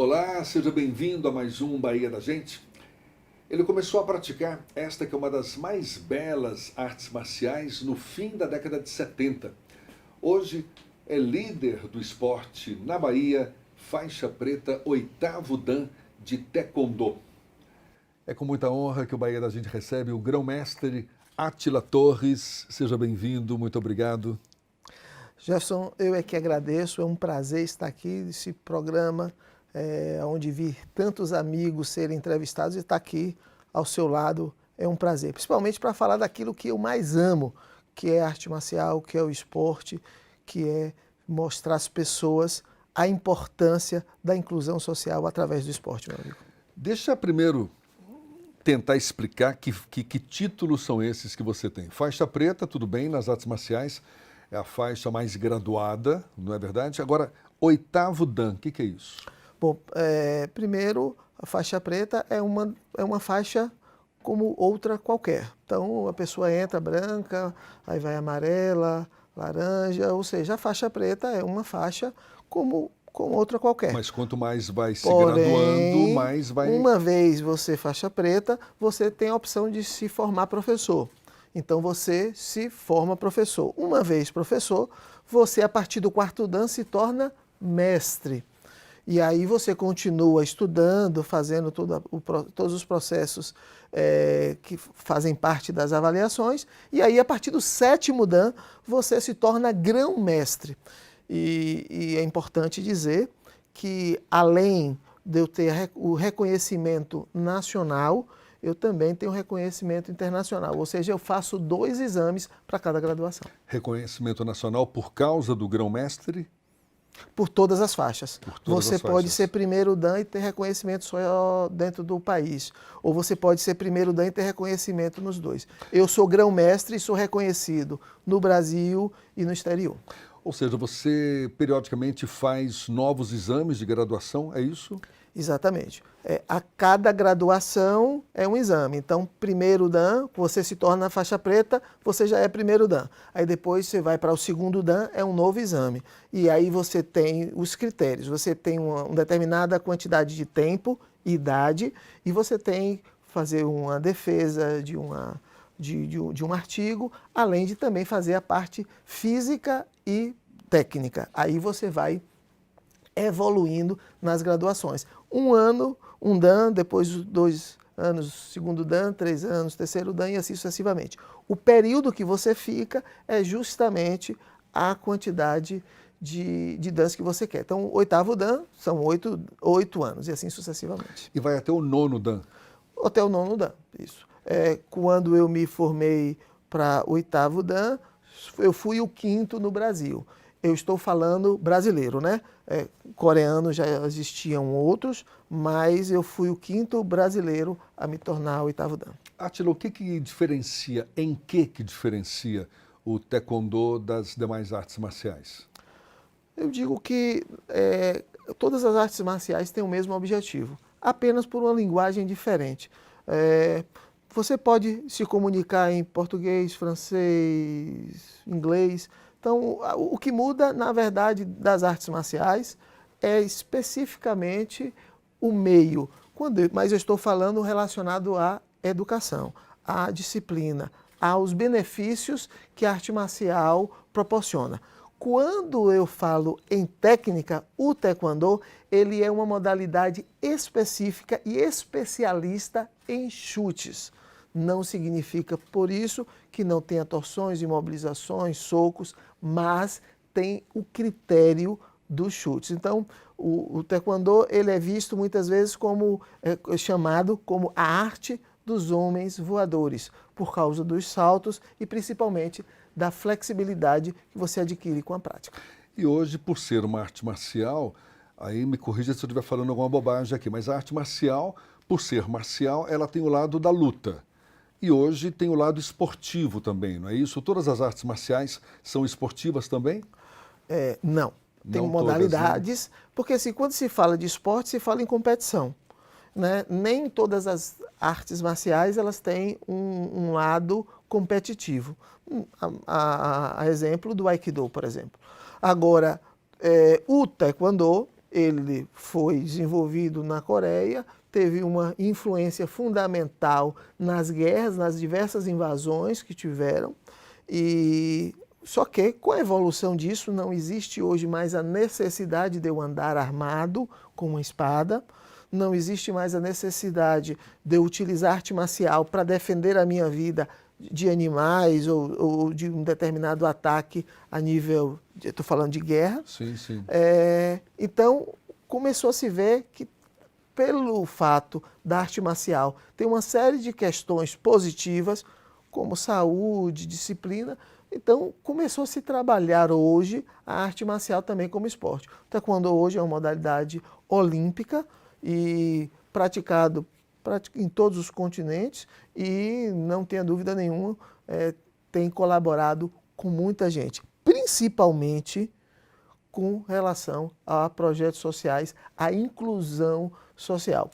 Olá, seja bem-vindo a mais um Bahia da Gente. Ele começou a praticar esta que é uma das mais belas artes marciais no fim da década de 70. Hoje é líder do esporte na Bahia, faixa preta, oitavo dan de Taekwondo. É com muita honra que o Bahia da Gente recebe o grão-mestre Átila Torres. Seja bem-vindo, muito obrigado. Jefferson, eu é que agradeço, é um prazer estar aqui nesse programa, onde vi tantos amigos serem entrevistados e estar aqui ao seu lado é um prazer, principalmente para falar daquilo que eu mais amo, que é a arte marcial, que é o esporte, que é mostrar às pessoas a importância da inclusão social através do esporte, meu amigo. Deixa primeiro tentar explicar que títulos são esses que você tem. Faixa preta, tudo bem, nas artes marciais, é a faixa mais graduada, não é verdade? Agora, oitavo dan, o que é isso? Bom, primeiro, a faixa preta é uma faixa como outra qualquer. Então, a pessoa entra branca, aí vai amarela, laranja, ou seja, a faixa preta é uma faixa como outra qualquer. Mas quanto mais vai se Porém, graduando, mais vai... uma vez você faixa preta, você tem a opção de se formar professor. Então você se forma professor. Uma vez professor, você a partir do quarto dan se torna mestre. E aí você continua estudando, fazendo todos os processos que fazem parte das avaliações. E aí a partir do sétimo dan você se torna grão-mestre. E é importante dizer que além de eu ter o reconhecimento nacional, eu também tenho reconhecimento internacional, ou seja, eu faço 2 exames para cada graduação. Reconhecimento nacional por causa do grão-mestre? Por todas as faixas. Você as pode faixas. ser primeiro dan e ter reconhecimento só dentro do país. Ou você pode ser primeiro dan e ter reconhecimento nos dois. Eu sou grão-mestre e sou reconhecido no Brasil e no exterior. Ou seja, você periodicamente faz novos exames de graduação, é isso? Exatamente. A cada graduação é um exame. Então, primeiro dan, você se torna faixa preta, você já é primeiro dan. Aí depois você vai para o segundo dan, é um novo exame. E aí você tem os critérios. Você tem uma determinada quantidade de tempo, idade, e você tem que fazer uma defesa de um artigo, além de também fazer a parte física e técnica. Aí você vai evoluindo nas graduações. 1 ano, um dan, depois 2 anos, segundo dan, 3 anos, terceiro dan e assim sucessivamente. O período que você fica é justamente a quantidade de dans que você quer. Então, oitavo dan são 8 anos e assim sucessivamente. E vai até o nono dan? Até o nono dan, isso. Quando eu me formei para oitavo dan, eu fui o 5º no Brasil. Eu estou falando brasileiro, né? Coreano já existiam outros, mas eu fui o 5º brasileiro a me tornar oitavo dan. Átila, o que diferencia, em que diferencia o Taekwondo das demais artes marciais? Eu digo que todas as artes marciais têm o mesmo objetivo, apenas por uma linguagem diferente. Você pode se comunicar em português, francês, inglês. Então, o que muda, na verdade, das artes marciais é especificamente o meio. Mas eu estou falando relacionado à educação, à disciplina, aos benefícios que a arte marcial proporciona. Quando eu falo em técnica, o Taekwondo, ele é uma modalidade específica e especialista em chutes. Não significa, por isso, que não tenha torções, imobilizações, socos, mas tem o critério dos chutes. Então, o Taekwondo ele é visto muitas vezes como chamado como a arte dos homens voadores, por causa dos saltos e principalmente da flexibilidade que você adquire com a prática. E hoje, por ser uma arte marcial, aí me corrija se eu estiver falando alguma bobagem aqui, mas a arte marcial, por ser marcial, ela tem o lado da luta. E hoje tem o lado esportivo também, não é isso? Todas as artes marciais são esportivas também? Não. Tem Não modalidades, todas, né? porque assim, quando se fala de esporte, se fala em competição. Né? Nem todas as artes marciais elas têm um lado competitivo. A exemplo do Aikido, por exemplo. Agora, o Taekwondo, ele foi desenvolvido na Coreia, teve uma influência fundamental nas guerras, nas diversas invasões que tiveram, e só que com a evolução disso não existe hoje mais a necessidade de eu andar armado com uma espada, não existe mais a necessidade de eu utilizar arte marcial para defender a minha vida de animais ou de um determinado ataque a nível, estou falando de guerra. Sim, sim. Então, começou a se ver que, pelo fato da arte marcial ter uma série de questões positivas, como saúde, disciplina, então começou a se trabalhar hoje a arte marcial também como esporte. O taekwondo hoje é uma modalidade olímpica e praticado em todos os continentes e, não tenha dúvida nenhuma, tem colaborado com muita gente, principalmente com relação a projetos sociais, a inclusão social.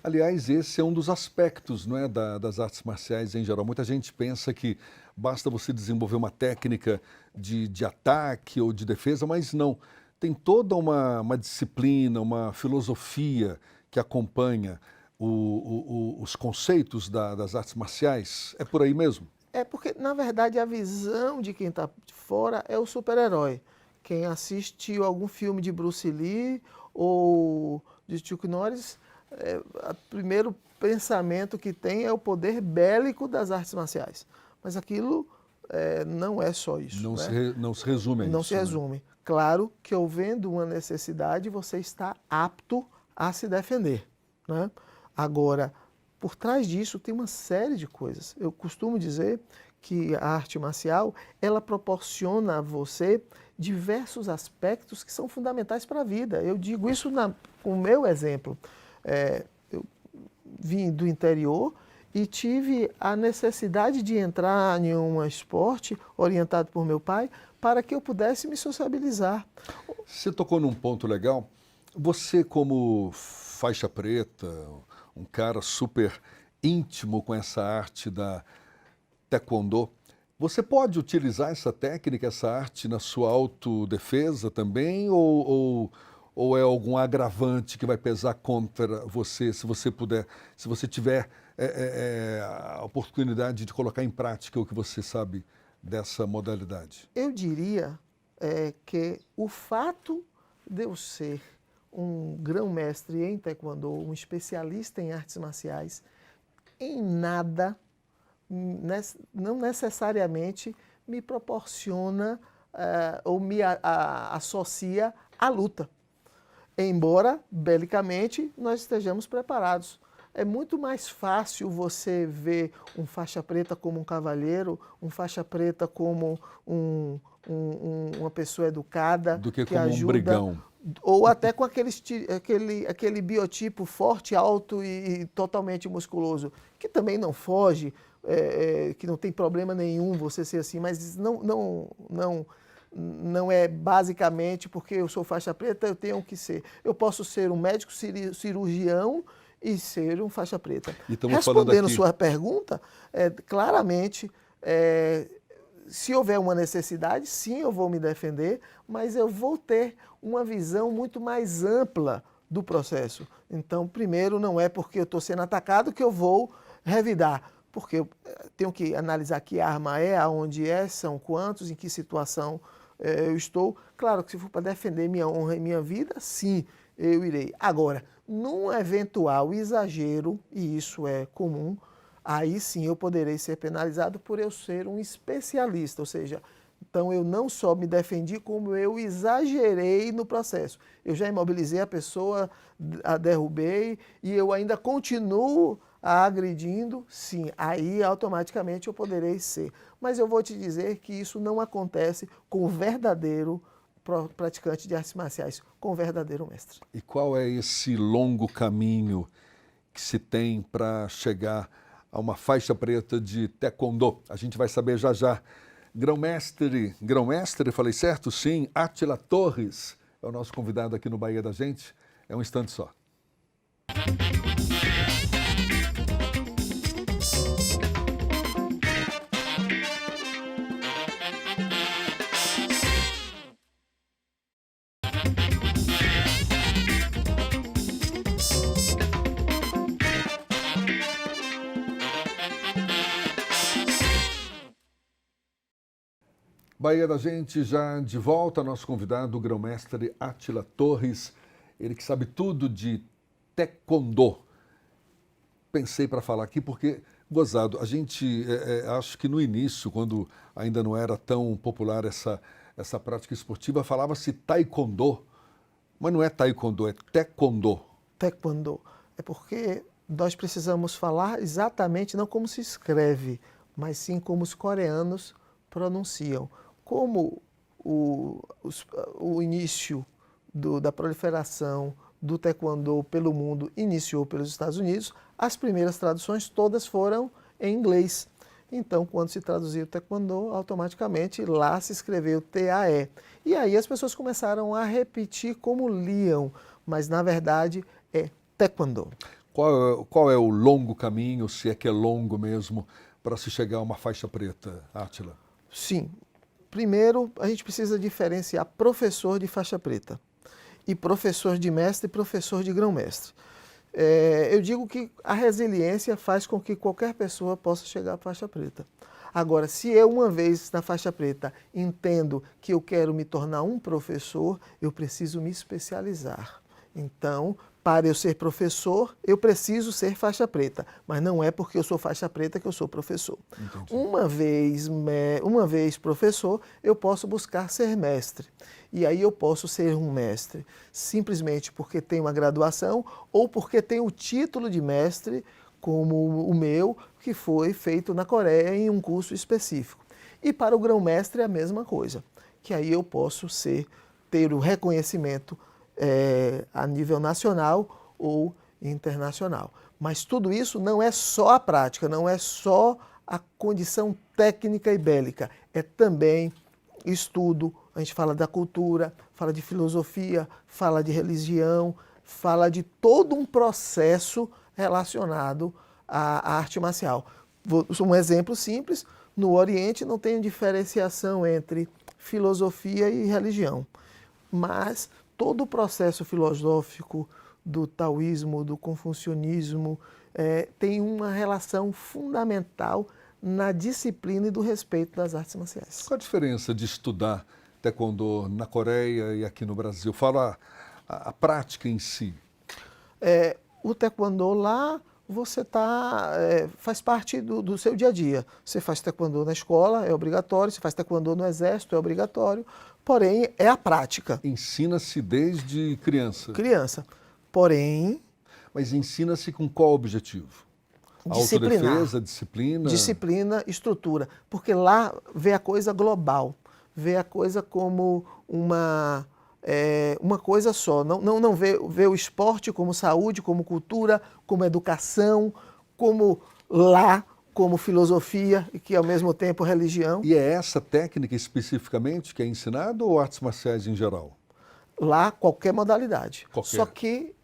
Aliás, esse é um dos aspectos, não é, das artes marciais em geral. Muita gente pensa que basta você desenvolver uma técnica de ataque ou de defesa, mas não. Tem toda uma disciplina, uma filosofia que acompanha os conceitos das artes marciais. É por aí mesmo? É porque, na verdade, a visão de quem está de fora é o super-herói. Quem assistiu algum filme de Bruce Lee ou de Chuck Norris, o primeiro pensamento que tem é o poder bélico das artes marciais. Mas aquilo não é só isso. Não se resume a isso. Não se resume. Né? Claro que, havendo uma necessidade, você está apto a se defender. Né? Agora, por trás disso tem uma série de coisas. Eu costumo dizer que a arte marcial, ela proporciona a você diversos aspectos que são fundamentais para a vida. Eu digo isso com o meu exemplo. Eu vim do interior e tive a necessidade de entrar em um esporte orientado por meu pai para que eu pudesse me sociabilizar. Você tocou num ponto legal. Você, como faixa preta, um cara super íntimo com essa arte da taekwondo, você pode utilizar essa técnica, essa arte na sua autodefesa também ou é algum agravante que vai pesar contra você, se você tiver a oportunidade de colocar em prática o que você sabe dessa modalidade? Eu diria que o fato de eu ser um grão-mestre em taekwondo, um especialista em artes marciais, em nada, não necessariamente me proporciona ou me associa à luta. Embora, belicamente, nós estejamos preparados. É muito mais fácil você ver um faixa preta como um cavalheiro, um faixa preta como uma pessoa educada, do que que como ajuda, um brigão. Ou até com aquele biotipo forte, alto e totalmente musculoso, que também não foge, que não tem problema nenhum você ser assim, mas não é basicamente porque eu sou faixa preta, eu tenho que ser. Eu posso ser um médico cirurgião e ser um faixa preta. Respondendo sua pergunta, claramente, se houver uma necessidade, sim, eu vou me defender, mas eu vou ter uma visão muito mais ampla do processo. Então, primeiro, não é porque eu estou sendo atacado que eu vou revidar, porque eu tenho que analisar que arma aonde são quantos, em que situação eu estou. Claro que se for para defender minha honra e minha vida, sim, eu irei. Agora, num eventual exagero, e isso é comum, aí sim eu poderei ser penalizado por eu ser um especialista, ou seja, então eu não só me defendi, como eu exagerei no processo. Eu já imobilizei a pessoa, a derrubei e eu ainda continuo a agredindo, sim, aí automaticamente eu poderei ser. Mas eu vou te dizer que isso não acontece com o verdadeiro praticante de artes marciais, com o verdadeiro mestre. E qual é esse longo caminho que se tem para chegar a uma faixa preta de taekwondo? A gente vai saber já já. Grão-mestre, falei certo? Sim, Átila Torres é o nosso convidado aqui no Bahia da Gente. É um instante só. Bahia da Gente já de volta, nosso convidado, o grão-mestre Átila Torres, ele que sabe tudo de taekwondo. Pensei para falar aqui porque, gozado, a gente, acho que no início, quando ainda não era tão popular essa prática esportiva, falava-se taekwondo, mas não é taekwondo, é taekwondo. Taekwondo. É porque nós precisamos falar exatamente não como se escreve, mas sim como os coreanos pronunciam. Como o início da proliferação do taekwondo pelo mundo iniciou pelos Estados Unidos, as primeiras traduções todas foram em inglês. Então, quando se traduzia o taekwondo, automaticamente lá se escreveu TAE. E aí as pessoas começaram a repetir como liam, mas na verdade é taekwondo. Qual é o longo caminho, se é que é longo mesmo, para se chegar a uma faixa preta, Átila? Sim. Primeiro, a gente precisa diferenciar professor de faixa preta e professor de mestre e professor de grão-mestre. Eu digo que a resiliência faz com que qualquer pessoa possa chegar à faixa preta. Agora, se eu, uma vez na faixa preta, entendo que eu quero me tornar um professor, eu preciso me especializar. Então, para eu ser professor, eu preciso ser faixa preta, mas não é porque eu sou faixa preta que eu sou professor. Entendi. Uma vez professor, eu posso buscar ser mestre. E aí eu posso ser um mestre simplesmente porque tenho uma graduação ou porque tenho o título de mestre, como o meu, que foi feito na Coreia em um curso específico. E para o grão-mestre é a mesma coisa, que aí eu posso ter o reconhecimento a nível nacional ou internacional. Mas tudo isso não é só a prática, não é só a condição técnica e bélica, é também estudo, a gente fala da cultura, fala de filosofia, fala de religião, fala de todo um processo relacionado à arte marcial. Um exemplo simples, no Oriente não tem diferenciação entre filosofia e religião, mas todo o processo filosófico do taoísmo, do confucionismo, tem uma relação fundamental na disciplina e do respeito das artes marciais. Qual a diferença de estudar taekwondo na Coreia e aqui no Brasil? Fala a prática em si. O taekwondo lá, você faz parte do seu dia a dia. Você faz taekwondo na escola, é obrigatório. Você faz taekwondo no exército, é obrigatório. Porém, é a prática. Ensina-se desde criança. Criança. Porém... Mas ensina-se com qual objetivo? Autodefesa, disciplina? Disciplina, estrutura. Porque lá vê a coisa global. Vê a coisa como uma coisa só. Não vê o esporte como saúde, como cultura, como educação, como filosofia, e que ao mesmo tempo religião. E é essa técnica especificamente que é ensinada ou artes marciais em geral? Lá, qualquer modalidade. Qualquer. Só que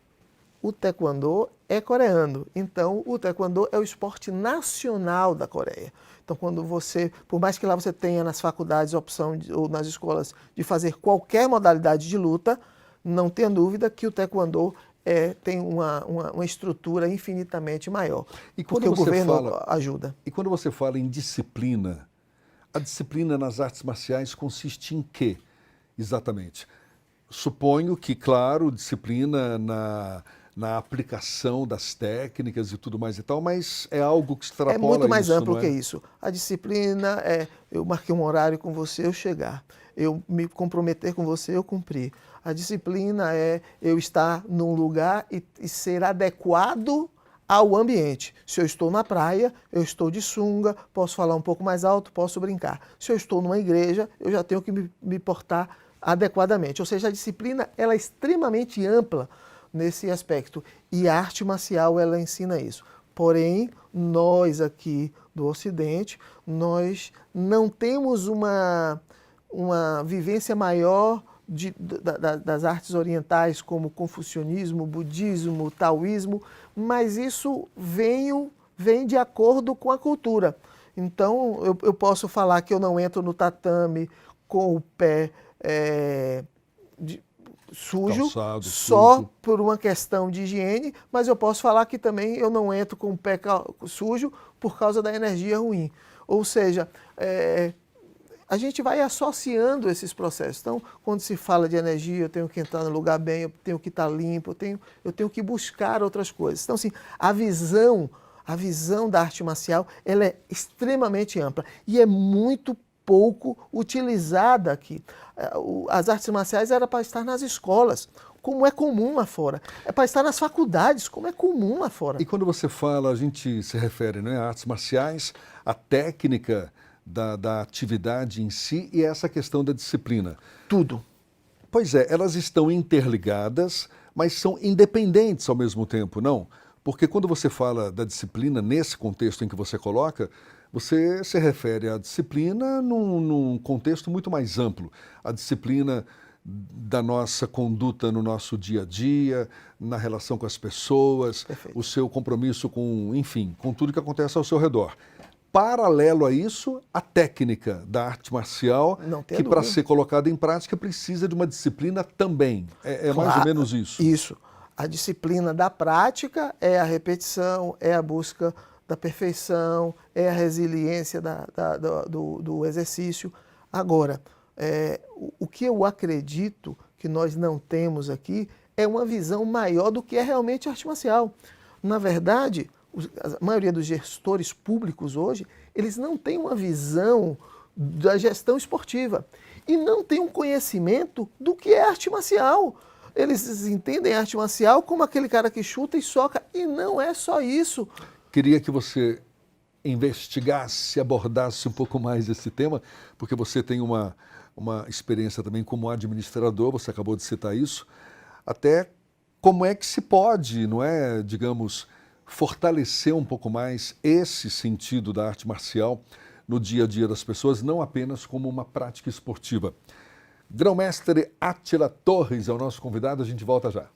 o taekwondo é coreano. Então, o taekwondo é o esporte nacional da Coreia. Então, por mais que lá você tenha nas faculdades opção ou nas escolas de fazer qualquer modalidade de luta, não tenha dúvida que o taekwondo tem uma estrutura infinitamente maior. E quando porque o governo ajuda. E quando você fala em disciplina, a disciplina nas artes marciais consiste em quê, exatamente? Suponho que, claro, disciplina na aplicação das técnicas e tudo mais e tal, mas é algo que extrapola isso, é muito mais amplo não é? que isso. A disciplina eu marquei um horário com você, eu chegar. Eu me comprometer com você, eu cumprir. A disciplina é eu estar num lugar e ser adequado ao ambiente. Se eu estou na praia, eu estou de sunga, posso falar um pouco mais alto, posso brincar. Se eu estou numa igreja, eu já tenho que me portar adequadamente. Ou seja, a disciplina ela é extremamente ampla nesse aspecto. E a arte marcial, ela ensina isso. Porém, nós aqui do Ocidente, nós não temos uma vivência maior das artes orientais, como confucionismo, budismo, taoísmo, mas isso vem de acordo com a cultura. Então, eu posso falar que eu não entro no tatame com o pé sujo, sujo, por uma questão de higiene, mas eu posso falar que também eu não entro com o pé sujo por causa da energia ruim. Ou seja, a gente vai associando esses processos. Então, quando se fala de energia, eu tenho que entrar no lugar bem, eu tenho que estar limpo, eu tenho que buscar outras coisas. Então, assim, a visão da arte marcial, ela é extremamente ampla e é muito pouco utilizada aqui. As artes marciais eram para estar nas escolas, como é comum lá fora. É para estar nas faculdades, como é comum lá fora. E quando você fala, a gente se refere, né, a artes marciais, a técnica da atividade em si e essa questão da disciplina. Tudo. Pois é, elas estão interligadas, mas são independentes ao mesmo tempo, não? Porque quando você fala da disciplina, nesse contexto em que você coloca, você se refere à disciplina num contexto muito mais amplo. A disciplina da nossa conduta no nosso dia a dia, na relação com as pessoas, Perfeito. o seu compromisso com, enfim, com tudo que acontece ao seu redor. Paralelo a isso, a técnica da arte marcial, que para ser colocada em prática precisa de uma disciplina também. É mais ou menos isso. Isso. A disciplina da prática é a repetição, é a busca da perfeição, é a resiliência do exercício. Agora, o que eu acredito que nós não temos aqui é uma visão maior do que é realmente arte marcial. Na verdade, a maioria dos gestores públicos hoje, eles não têm uma visão da gestão esportiva e não têm um conhecimento do que é arte marcial. Eles entendem arte marcial como aquele cara que chuta e soca, e não é só isso. Queria que você investigasse, abordasse um pouco mais esse tema, porque você tem uma experiência também como administrador, você acabou de citar isso, até como é que se pode, não é, digamos, fortalecer um pouco mais esse sentido da arte marcial no dia a dia das pessoas, não apenas como uma prática esportiva. Grão-mestre Átila Torres é o nosso convidado, a gente volta já.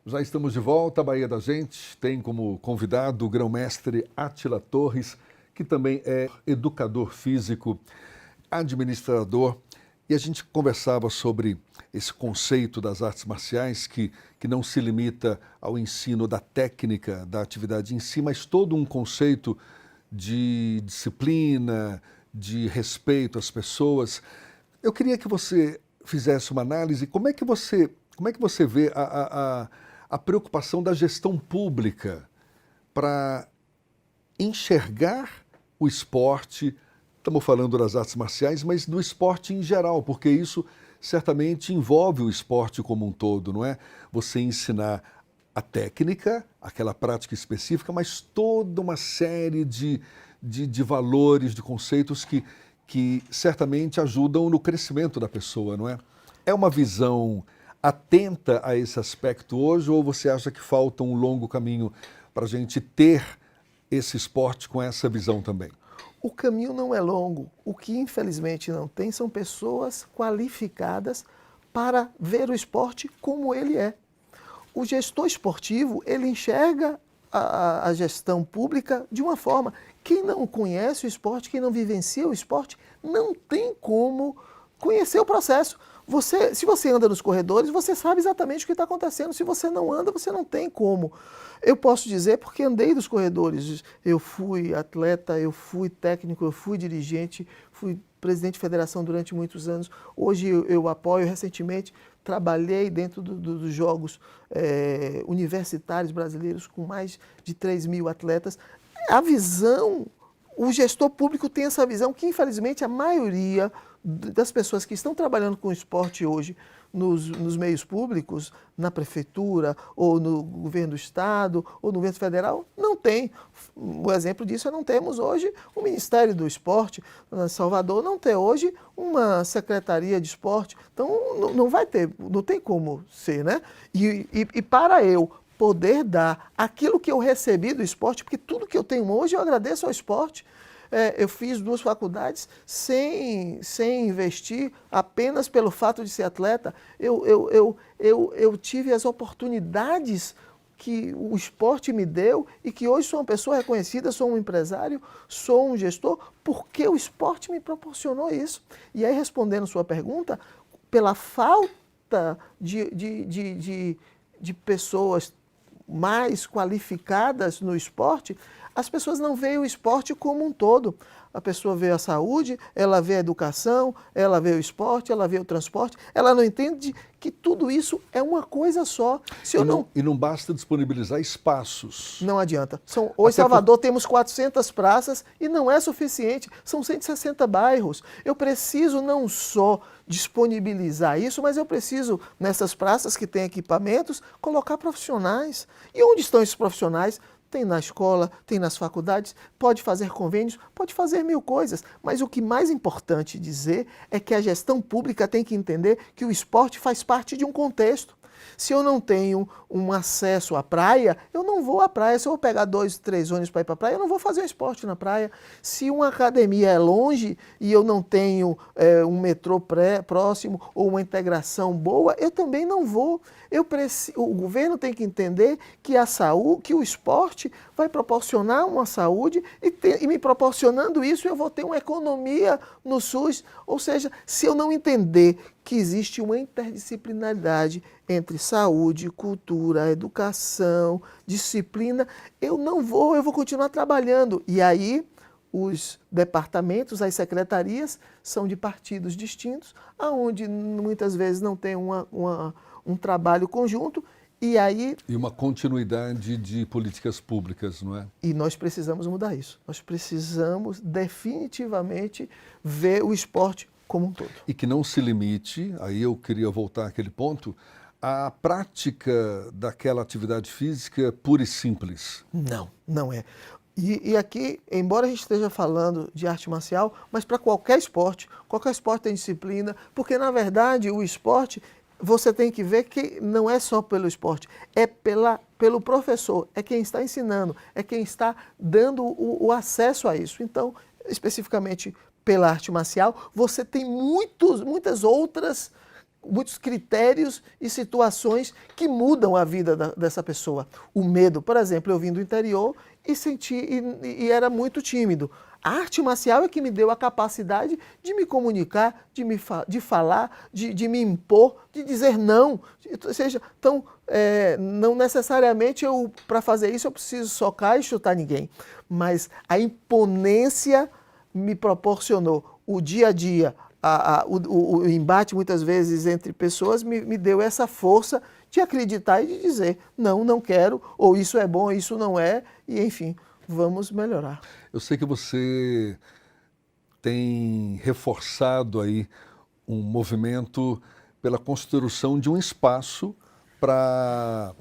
Já estamos de volta, Bahia da Gente tem como convidado o grão-mestre Átila Torres, que também é educador físico, administrador, e a gente conversava sobre esse conceito das artes marciais que não se limita ao ensino da técnica, da atividade em si, mas todo um conceito de disciplina, de respeito às pessoas. Eu queria que você fizesse uma análise, como é que você vê a preocupação da gestão pública para enxergar o esporte, estamos falando das artes marciais, mas do esporte em geral, porque isso certamente envolve o esporte como um todo, não é? Você ensinar a técnica, aquela prática específica, mas toda uma série de valores, de conceitos que certamente ajudam no crescimento da pessoa, não é? É uma visão atenta a esse aspecto hoje, ou você acha que falta um longo caminho para a gente ter esse esporte com essa visão também? O caminho não é longo. O que infelizmente não tem são pessoas qualificadas para ver o esporte como ele é. O gestor esportivo, ele enxerga a gestão pública de uma forma. Quem não conhece o esporte, quem não vivencia o esporte, não tem como conhecer o processo. Se você anda nos corredores, você sabe exatamente o que está acontecendo. Se você não anda, você não tem como. Eu posso dizer porque andei nos corredores. Eu fui atleta, eu fui técnico, eu fui dirigente, fui presidente de federação durante muitos anos. Hoje eu apoio, recentemente trabalhei dentro dos Jogos Universitários Brasileiros com mais de 3.000 atletas. A visão, o gestor público tem essa visão que infelizmente a maioria das pessoas que estão trabalhando com esporte hoje nos meios públicos, na prefeitura, ou no governo do estado, ou no governo federal, não tem. O exemplo disso é não temos hoje o Ministério do Esporte, em Salvador não tem hoje uma secretaria de esporte, então não vai ter, não tem como ser, né? E para eu poder dar aquilo que eu recebi do esporte, porque tudo que eu tenho hoje eu agradeço ao esporte. Eu fiz 2 faculdades sem investir, apenas pelo fato de ser atleta. Eu tive as oportunidades que o esporte me deu e que hoje sou uma pessoa reconhecida, sou um empresário, sou um gestor, porque o esporte me proporcionou isso. E aí, respondendo sua pergunta, pela falta de pessoas mais qualificadas no esporte, as pessoas não veem o esporte como um todo. A pessoa vê a saúde, ela vê a educação, ela vê o esporte, ela vê o transporte, ela não entende que tudo isso é uma coisa só. E não basta disponibilizar espaços. Não adianta. Hoje em Salvador temos 400 praças e não é suficiente, são 160 bairros. Eu preciso não só disponibilizar isso, mas eu preciso, nessas praças que têm equipamentos, colocar profissionais. E onde estão esses profissionais? Tem na escola, tem nas faculdades, pode fazer convênios, pode fazer mil coisas. Mas o que mais importante dizer é que a gestão pública tem que entender que o esporte faz parte de um contexto. Se eu não tenho um acesso à praia, eu não vou à praia. Se eu vou pegar 2, 3 ônibus para ir para a praia, eu não vou fazer um esporte na praia. Se uma academia é longe e eu não tenho um metrô próximo ou uma integração boa, eu também não vou. O governo tem que entender que a saúde, que o esporte vai proporcionar uma saúde e me proporcionando isso, eu vou ter uma economia no SUS. Ou seja, se eu não entender que existe uma interdisciplinaridade entre saúde, cultura, educação, disciplina, eu vou continuar trabalhando. E aí os departamentos, as secretarias são de partidos distintos, aonde muitas vezes não tem um trabalho conjunto. E uma continuidade de políticas públicas, não é? E nós precisamos mudar isso. Nós precisamos definitivamente ver o esporte como um todo. E que não se limite, aí eu queria voltar àquele ponto, à prática daquela atividade física pura e simples. Não, não é. E aqui, embora a gente esteja falando de arte marcial, mas para qualquer esporte tem disciplina, porque na verdade o esporte, você tem que ver que não é só pelo esporte, é pelo professor, é quem está ensinando, é quem está dando o acesso a isso. Então, especificamente pela arte marcial, você tem muitos critérios e situações que mudam a vida dessa pessoa. O medo, por exemplo, eu vim do interior e era muito tímido. A arte marcial é que me deu a capacidade de me comunicar, de falar, de me impor, de dizer não. Ou seja, então, não necessariamente para fazer isso eu preciso socar e chutar ninguém. Mas a imponência me proporcionou o dia a dia, o embate muitas vezes entre pessoas me deu essa força de acreditar e de dizer não quero, ou isso é bom, isso não é, e enfim, vamos melhorar. Eu sei que você tem reforçado aí um movimento pela construção de um espaço para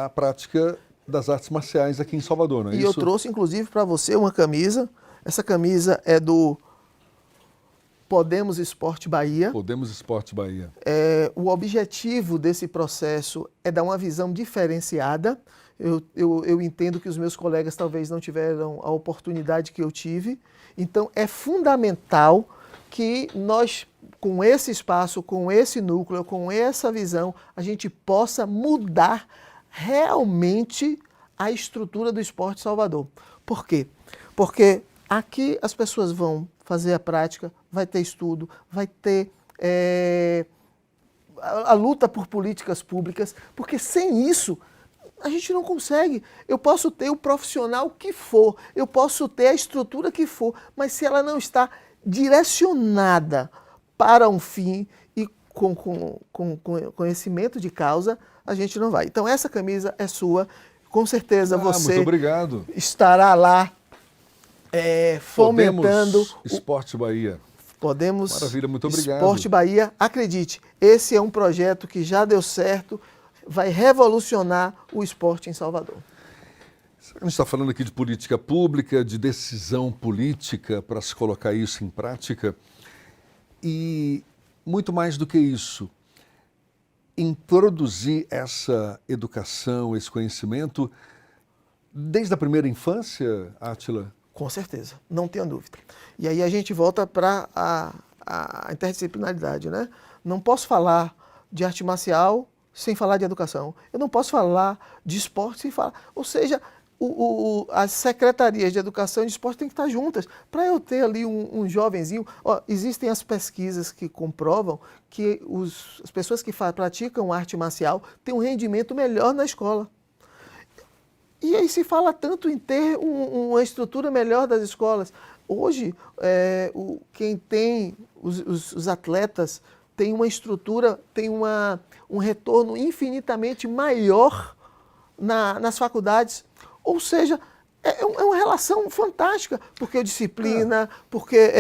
a prática das artes marciais aqui em Salvador, não é isso? E eu trouxe inclusive para você uma camisa. Essa camisa é do Podemos Esporte Bahia. Podemos Esporte Bahia. O objetivo desse processo é dar uma visão diferenciada. Eu entendo que os meus colegas talvez não tiveram a oportunidade que eu tive. Então, é fundamental que nós, com esse espaço, com esse núcleo, com essa visão, a gente possa mudar realmente a estrutura do esporte em Salvador. Por quê? Porque aqui as pessoas vão fazer a prática, vai ter estudo, vai ter a luta por políticas públicas, porque sem isso a gente não consegue. Eu posso ter o profissional que for, eu posso ter a estrutura que for, mas se ela não está direcionada para um fim e com conhecimento de causa, a gente não vai. Então essa camisa é sua, com certeza você muito obrigado. Estará lá fomentando Podemos Esporte Bahia. Podemos Maravilha, muito obrigado. Esporte Bahia, acredite, esse é um projeto que já deu certo, vai revolucionar o esporte em Salvador. A gente está falando aqui de política pública, de decisão política para se colocar isso em prática. E muito mais do que isso, introduzir essa educação, esse conhecimento desde a primeira infância, Átila? Com certeza, não tenha dúvida. E aí a gente volta para a interdisciplinaridade, né? Não posso falar de arte marcial sem falar de educação. Eu não posso falar de esporte sem falar. Ou seja, as secretarias de educação e de esporte têm que estar juntas. Para eu ter ali um jovenzinho... Ó, existem as pesquisas que comprovam que as pessoas que praticam arte marcial têm um rendimento melhor na escola. E aí se fala tanto em ter uma estrutura melhor das escolas. Hoje, quem tem, os atletas, tem uma estrutura, tem um retorno infinitamente maior nas faculdades. Ou seja, é uma relação fantástica, porque disciplina, porque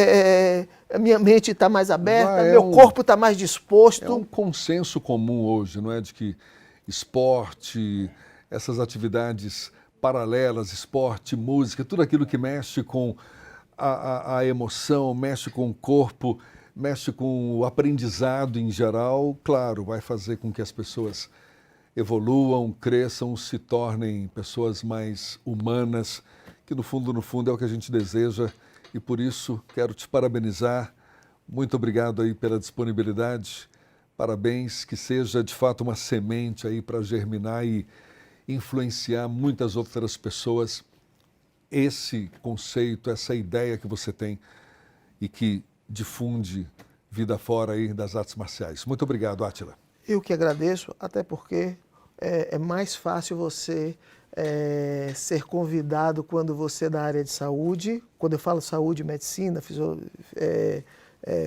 a minha mente está mais aberta, meu corpo está mais disposto. É um consenso comum hoje, não é? De que esporte, essas atividades paralelas, esporte, música, tudo aquilo que mexe com a emoção, mexe com o corpo, mexe com o aprendizado em geral, claro, vai fazer com que as pessoas evoluam, cresçam, se tornem pessoas mais humanas, que no fundo é o que a gente deseja, e por isso quero te parabenizar. Muito obrigado aí pela disponibilidade, parabéns, que seja de fato uma semente aí para germinar e influenciar muitas outras pessoas. Esse conceito, essa ideia que você tem e que difunde vida fora aí das artes marciais. Muito obrigado, Átila. Eu que agradeço, até porque é mais fácil você ser convidado quando você é da área de saúde, quando eu falo saúde, medicina,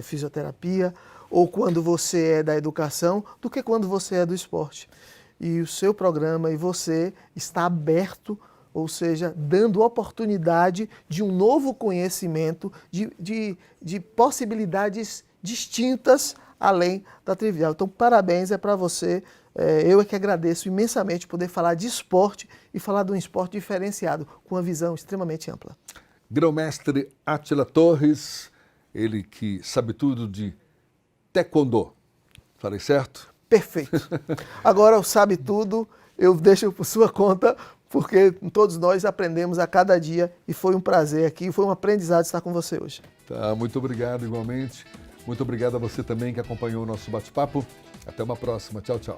fisioterapia, ou quando você é da educação, do que quando você é do esporte. E o seu programa e você está aberto, ou seja, dando oportunidade de um novo conhecimento, de possibilidades distintas além da trivial. Então, parabéns, é para você. Eu é que agradeço imensamente poder falar de esporte e falar de um esporte diferenciado, com uma visão extremamente ampla. Grão-mestre Átila Torres, ele que sabe tudo de taekwondo. Falei certo? Perfeito. Agora, o sabe tudo, eu deixo por sua conta, porque todos nós aprendemos a cada dia e foi um prazer aqui, foi um aprendizado estar com você hoje. Tá, muito obrigado igualmente. Muito obrigado a você também que acompanhou o nosso bate-papo. Até uma próxima. Tchau, tchau.